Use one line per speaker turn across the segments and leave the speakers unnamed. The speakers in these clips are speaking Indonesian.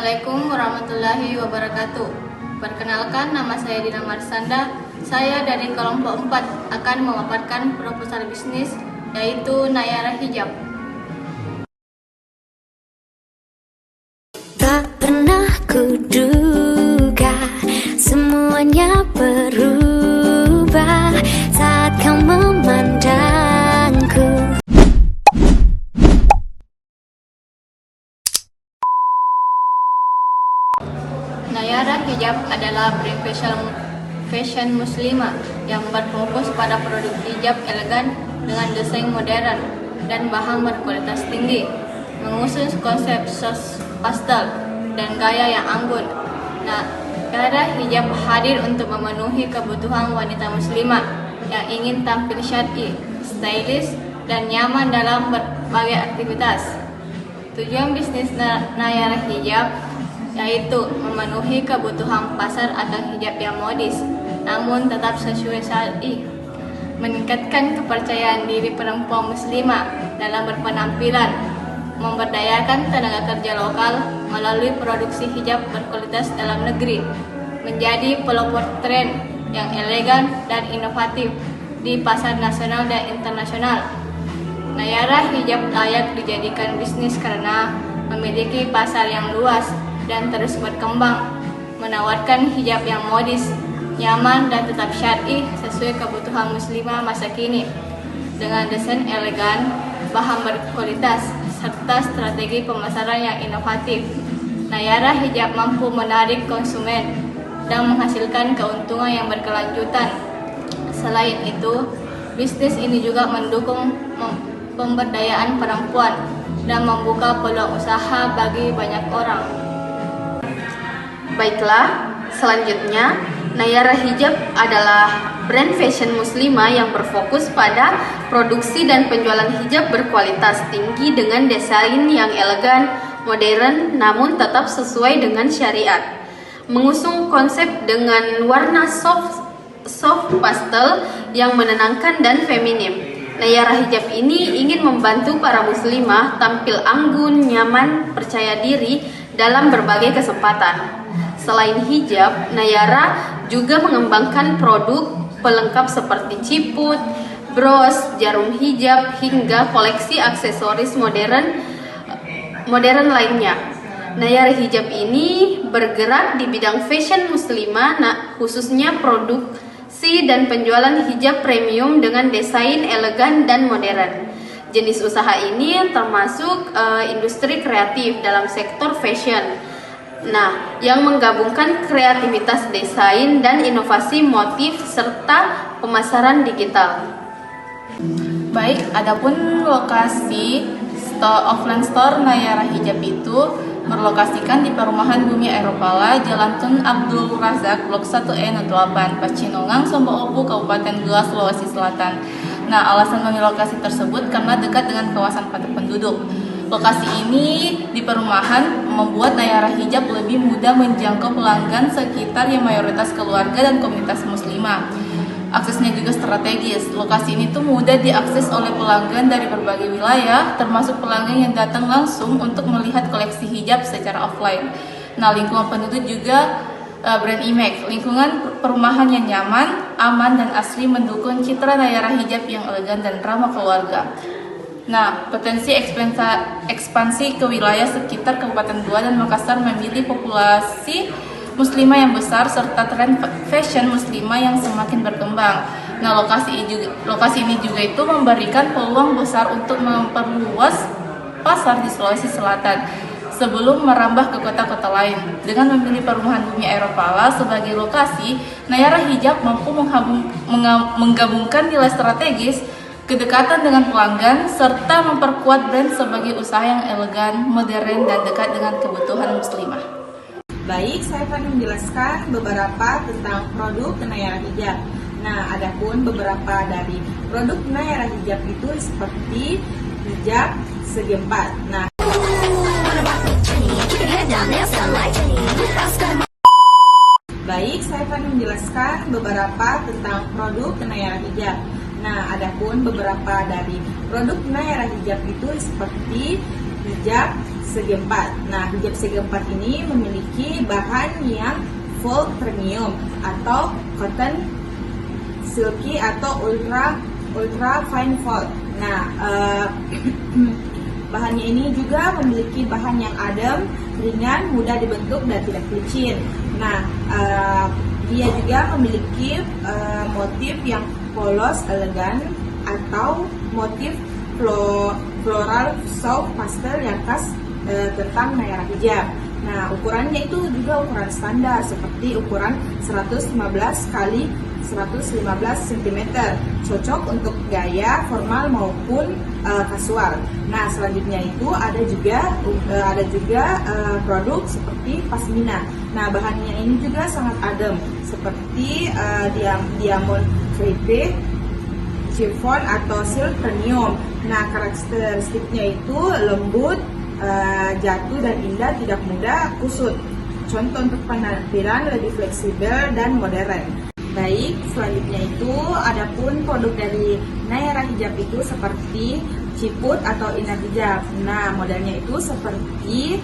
Assalamualaikum warahmatullahi wabarakatuh. Perkenalkan, nama saya Dina Marsanda. Saya dari kelompok 4 akan memaparkan proposal bisnis, yaitu Nayara Hijab.
Tak pernah kuduga semuanya berubah saat kau memandangku.
Nayara Hijab adalah brand fashion muslimah yang berfokus pada produk hijab elegan dengan desain modern dan bahan berkualitas tinggi, mengusung konsep sos pastel dan gaya yang anggun. Nayara Hijab hadir untuk memenuhi kebutuhan wanita muslimah yang ingin tampil syar'i, stylish, dan nyaman dalam berbagai aktivitas. Tujuan bisnis Nayara Hijab yaitu memenuhi kebutuhan pasar akan hijab yang modis namun tetap sesuai syar'i, meningkatkan kepercayaan diri perempuan muslimah dalam berpenampilan, memberdayakan tenaga kerja lokal melalui produksi hijab berkualitas dalam negeri, menjadi pelopor tren yang elegan dan inovatif di pasar nasional dan internasional. Nayara Hijab layak dijadikan bisnis karena memiliki pasar yang luas dan terus berkembang, menawarkan hijab yang modis, nyaman, dan tetap syar'i sesuai kebutuhan muslimah masa kini. Dengan desain elegan, bahan berkualitas, serta strategi pemasaran yang inovatif, Nayara Hijab mampu menarik konsumen dan menghasilkan keuntungan yang berkelanjutan. Selain itu, bisnis ini juga mendukung pemberdayaan perempuan dan membuka peluang usaha bagi banyak orang.
Baiklah, selanjutnya Nayara Hijab adalah brand fashion muslimah yang berfokus pada produksi dan penjualan hijab berkualitas tinggi dengan desain yang elegan, modern, namun tetap sesuai dengan syariat. Mengusung konsep dengan warna soft pastel yang menenangkan dan feminim. Nayara Hijab ini ingin membantu para muslimah tampil anggun, nyaman, percaya diri dalam berbagai kesempatan. Selain hijab, Nayara juga mengembangkan produk pelengkap seperti ciput, bros, jarum hijab, hingga koleksi aksesoris modern lainnya. Nayara Hijab ini bergerak di bidang fashion muslimah, khususnya produksi dan penjualan hijab premium dengan desain elegan dan modern. Jenis usaha ini termasuk industri kreatif dalam sektor fashion. Yang menggabungkan kreativitas desain dan inovasi motif serta pemasaran digital.
Baik, adapun lokasi offline store Nayara Hijab itu berlokasikan di Perumahan Bumi Aeropala, Jalan Tun Abdul Razak, Blok 1E08, Pacinongan, Somboopu, Kabupaten Goa, Sulawesi Selatan. Alasan memilih lokasi tersebut karena dekat dengan kawasan padat penduduk. Lokasi ini di perumahan membuat Nayara Hijab lebih mudah menjangkau pelanggan sekitar yang mayoritas keluarga dan komunitas muslimah. Aksesnya juga strategis. Lokasi ini tuh mudah diakses oleh pelanggan dari berbagai wilayah, termasuk pelanggan yang datang langsung untuk melihat koleksi hijab secara offline. Lingkungan penduduk juga brand image. Lingkungan perumahan yang nyaman, aman, dan asli mendukung citra Nayara Hijab yang elegan dan ramah keluarga. Potensi ekspansi ke wilayah sekitar Kabupaten Goa dan Makassar memilih populasi muslimah yang besar serta tren fashion muslimah yang semakin berkembang. Lokasi ini juga itu memberikan peluang besar untuk memperluas pasar di Sulawesi Selatan sebelum merambah ke kota-kota lain. Dengan memilih Perumahan Bumi Aeropala sebagai lokasi, Nayara Hijab mampu menggabungkan nilai strategis, kedekatan dengan pelanggan, serta memperkuat brand sebagai usaha yang elegan, modern, dan dekat dengan kebutuhan muslimah.
Baik, saya akan menjelaskan beberapa tentang produk Nayara Hijab. Adapun beberapa dari produk Nayara Hijab itu seperti hijab segi empat. Baik, saya akan menjelaskan beberapa tentang produk Nayara Hijab. Adapun beberapa dari produk Nayara Hijab itu seperti hijab segi 4. Nah, hijab segi 4 ini memiliki bahan yang full premium atau cotton silky atau ultra fine fold. Nah, bahannya ini juga memiliki bahan yang adem, ringan, mudah dibentuk dan tidak licin. Nah, dia juga memiliki motif yang polos, elegan atau motif floral soft pastel yang khas tentang Nayara hijab. Nah, ukurannya itu juga ukuran standar seperti ukuran 115 kali 115 cm, cocok untuk gaya formal maupun kasual. Nah, selanjutnya itu ada juga produk seperti pasmina. Nah, bahannya ini juga sangat adem seperti diamond crepe, chiffon atau silk premium. Nah, karakteristiknya itu lembut, jatuh dan indah, tidak mudah kusut. Contoh untuk penampilan lebih fleksibel dan modern. Baik, selanjutnya itu adapun produk dari Nayara hijab itu seperti ciput atau inner hijab. Nah, modelnya itu seperti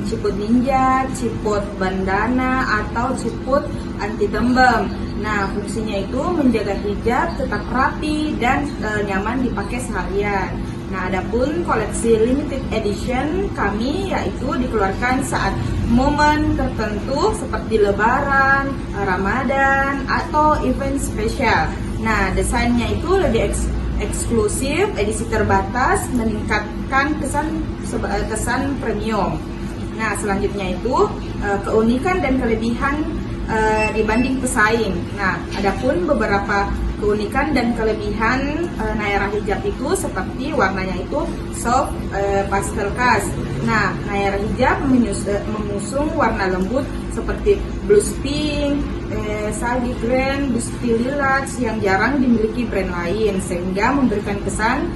ciput ninja, ciput bandana atau ciput anti tembem. Nah, fungsinya itu menjaga hijab tetap rapi dan nyaman dipakai seharian. Nah, adapun koleksi limited edition kami yaitu dikeluarkan saat momen tertentu seperti Lebaran, Ramadan, atau event spesial. Nah, desainnya itu lebih eksklusif, edisi terbatas, meningkatkan kesan premium. Nah, selanjutnya itu keunikan dan kelebihan dibanding pesaing. Nah, adapun beberapa keunikan dan kelebihan Nayara hijab itu seperti warnanya itu soft pastel khas. Nah, Nayara hijab mengusung warna lembut seperti blush pink, sage green, dusty lilac yang jarang dimiliki brand lain sehingga memberikan kesan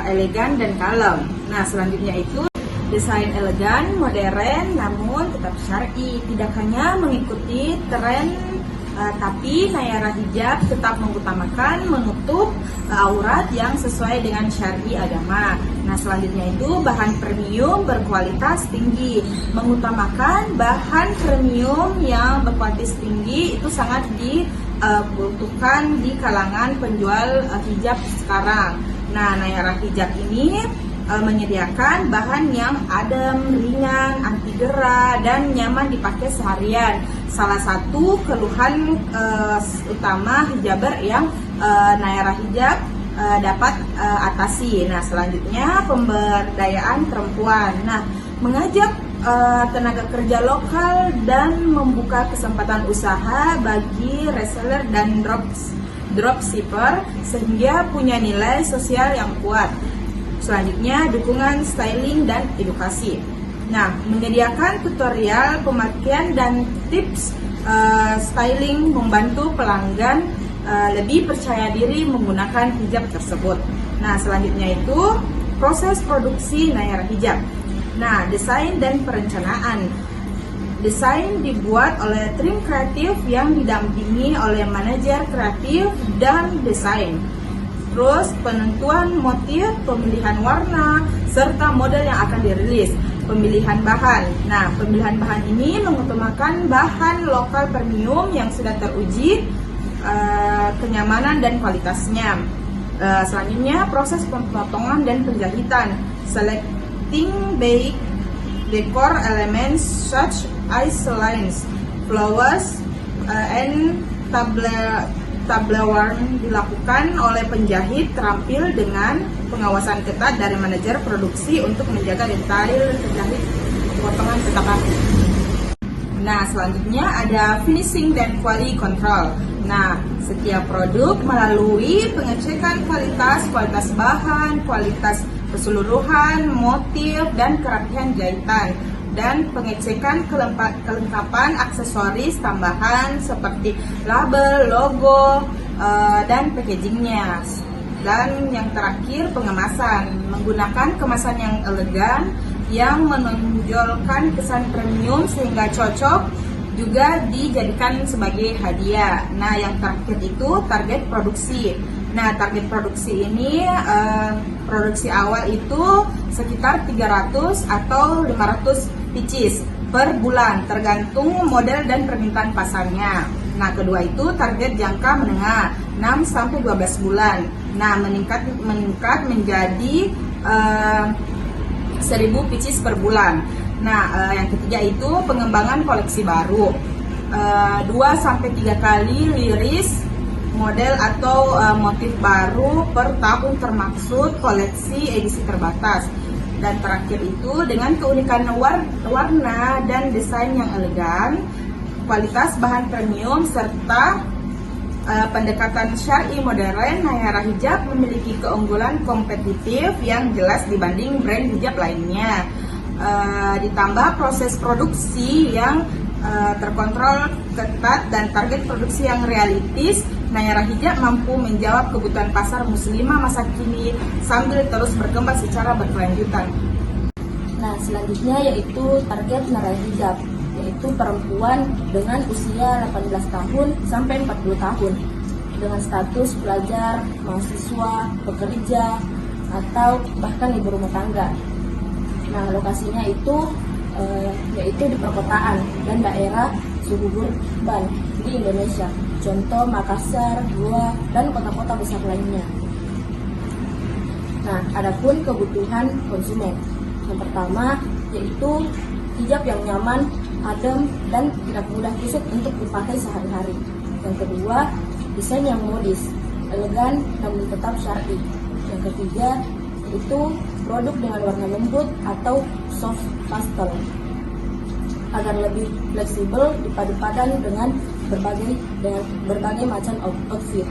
elegan dan kalem. Nah, selanjutnya itu desain elegan, modern, namun tetap syar'i. Tidak hanya mengikuti tren, tapi Nayara hijab tetap mengutamakan menutup aurat yang sesuai dengan syar'i agama. Nah, selanjutnya itu bahan premium berkualitas tinggi. Mengutamakan bahan premium yang berkualitas tinggi itu sangat dibutuhkan di kalangan penjual hijab sekarang. Nah, Nayara hijab ini menyediakan bahan yang adem, ringan, anti gerah, dan nyaman dipakai seharian. Salah satu keluhan utama hijaber yang Nayara hijab dapat atasi. Nah, selanjutnya pemberdayaan perempuan. Nah, mengajak tenaga kerja lokal dan membuka kesempatan usaha bagi reseller dan dropshipper sehingga punya nilai sosial yang kuat. Selanjutnya, dukungan styling dan edukasi. Nah, menyediakan tutorial pemakaian dan tips styling membantu pelanggan lebih percaya diri menggunakan hijab tersebut. Nah, selanjutnya itu proses produksi Nayara hijab. Nah, desain dan perencanaan. Desain dibuat oleh tim kreatif yang didampingi oleh manajer kreatif dan desain. Terus penentuan motif, pemilihan warna, serta model yang akan dirilis. Pemilihan bahan. Nah, pemilihan bahan ini mengutamakan bahan lokal premium yang sudah teruji kenyamanan dan kualitasnya. Selanjutnya proses pemotongan dan penjahitan. Selecting basic decor elements such as lines, flowers, and tablewarn dilakukan oleh penjahit terampil dengan pengawasan ketat dari manajer produksi untuk menjaga detail penjahit potongan cetakan. Nah, selanjutnya ada finishing dan quality control. Nah, setiap produk melalui pengecekan kualitas bahan, kualitas keseluruhan, motif, dan kerapihan jahitan, dan pengecekan kelengkapan aksesoris tambahan seperti label, logo, dan packagingnya. Dan yang terakhir, pengemasan. Menggunakan kemasan yang elegan yang menonjolkan kesan premium sehingga cocok juga dijadikan sebagai hadiah. Nah, yang terakhir itu target produksi. Nah, target produksi ini produksi awal itu sekitar 300 atau 500 pieces per bulan, tergantung model dan permintaan pasarnya. Nah, kedua itu target jangka menengah 6-12 bulan. Nah, meningkat menjadi 1000 pieces per bulan. Nah, yang ketiga itu pengembangan koleksi baru. 2-3 kali liris model atau motif baru per tahun, termaksud koleksi edisi terbatas. Dan terakhir itu dengan keunikan warna dan desain yang elegan, kualitas bahan premium, serta pendekatan syar'i modern, Nayara Hijab memiliki keunggulan kompetitif yang jelas dibanding brand hijab lainnya. Ditambah proses produksi yang terkontrol ketat dan target produksi yang realistis, Nayara Hijab mampu menjawab kebutuhan pasar muslimah masa kini sambil terus berkembang secara berkelanjutan.
Nah, selanjutnya yaitu target Nayara Hijab, yaitu perempuan dengan usia 18 tahun sampai 40 tahun dengan status pelajar, mahasiswa, pekerja, atau bahkan ibu rumah tangga. Nah, lokasinya itu yaitu di perkotaan dan daerah suburban di Indonesia, contoh Makassar, Goa, dan kota-kota besar lainnya. Nah, adapun kebutuhan konsumen, yang pertama yaitu hijab yang nyaman, adem, dan tidak mudah kusut untuk dipakai sehari-hari. Yang kedua, desain yang modis, elegan, namun tetap syar'i. Yang ketiga yaitu produk dengan warna lembut atau soft pastel agar lebih fleksibel dipadu-padan dengan berbagai macam outfit.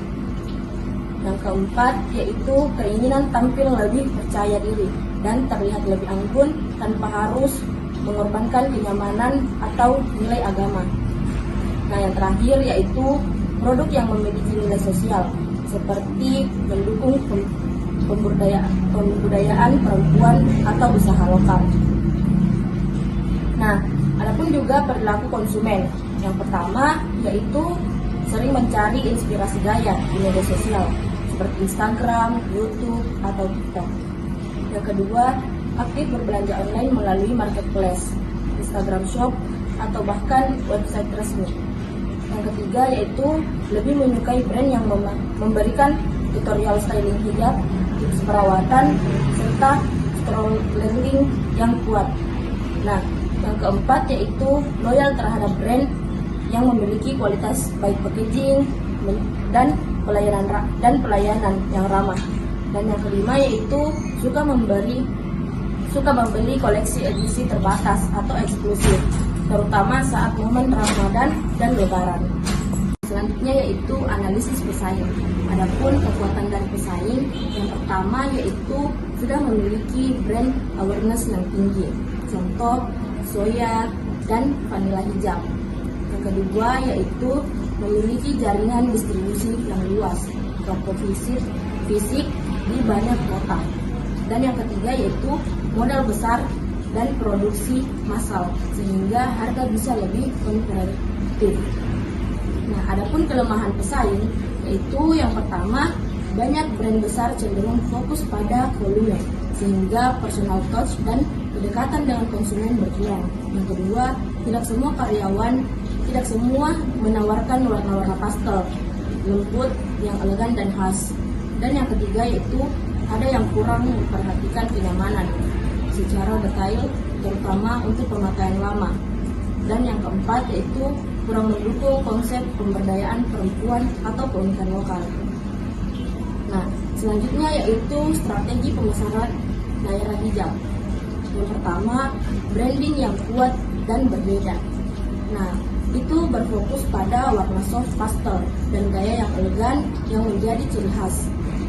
Yang keempat yaitu keinginan tampil lebih percaya diri dan terlihat lebih anggun tanpa harus mengorbankan kenyamanan atau nilai agama. Nah, yang terakhir yaitu produk yang memiliki nilai sosial seperti mendukung pembudayaan perempuan atau usaha lokal. Nah, adapun juga perilaku konsumen. Yang pertama yaitu sering mencari inspirasi gaya di media sosial seperti Instagram, YouTube, atau TikTok. Yang kedua, aktif berbelanja online melalui marketplace, Instagram Shop, atau bahkan website resmi. Yang ketiga yaitu lebih menyukai brand yang memberikan tutorial styling hijab, tips perawatan, serta storytelling yang kuat. Nah, yang keempat yaitu loyal terhadap brand yang memiliki kualitas baik packaging dan pelayanan yang ramah. Dan yang kelima yaitu suka membeli koleksi edisi terbatas atau eksklusif, terutama saat momen Ramadan dan Lebaran. Selanjutnya yaitu analisis pesaing. Adapun kekuatan dari pesaing, yang pertama yaitu sudah memiliki brand awareness yang tinggi, contoh Zoya dan Vanilla Hijab. Yang kedua yaitu memiliki jaringan distribusi yang luas, toko fisik di banyak kota. Dan yang ketiga yaitu modal besar dan produksi massal sehingga harga bisa lebih kompetitif. Nah, adapun kelemahan pesaing yaitu yang pertama, banyak brand besar cenderung fokus pada volume sehingga personal touch dan kedekatan dengan konsumen berkurang. Yang kedua, tidak semua menawarkan warna-warna pastel, lembut, yang elegan dan khas. Dan yang ketiga yaitu ada yang kurang memperhatikan kenyamanan secara detail, terutama untuk pemakaian lama. Dan yang keempat yaitu kurang mendukung konsep pemberdayaan perempuan atau keunikan lokal. Nah, selanjutnya yaitu strategi pemasaran Nayara Hijab. Yang pertama, branding yang kuat dan berbeda. Nah, itu berfokus pada warna soft pastel dan gaya yang elegan yang menjadi ciri khas.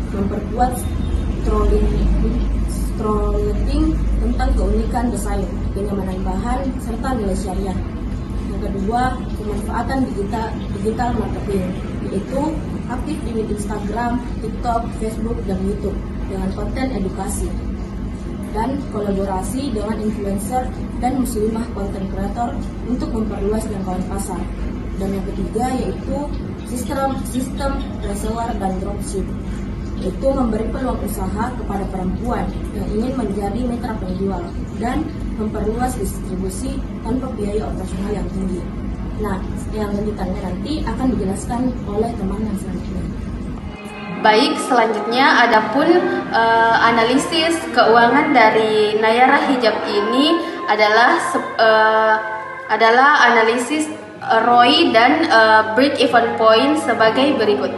Memperkuat storytelling tentang keunikan desain, kenyamanan bahan, serta nilai syariah. Yang kedua, pemanfaatan digital marketing, yaitu aktif di Instagram, TikTok, Facebook, dan YouTube dengan konten edukasi. Dan kolaborasi dengan influencer dan muslimah content creator untuk memperluas jangkauan pasar. Dan yang ketiga yaitu sistem reseller dan dropship. yaitu memberi peluang usaha kepada perempuan yang ingin menjadi mitra penjual dan memperluas distribusi tanpa biaya operasional yang tinggi. Nah, yang lanjutannya nanti akan dijelaskan oleh teman yang selanjutnya.
Baik, selanjutnya adapun analisis keuangan dari Nayara Hijab ini adalah analisis ROI dan break even point sebagai berikut.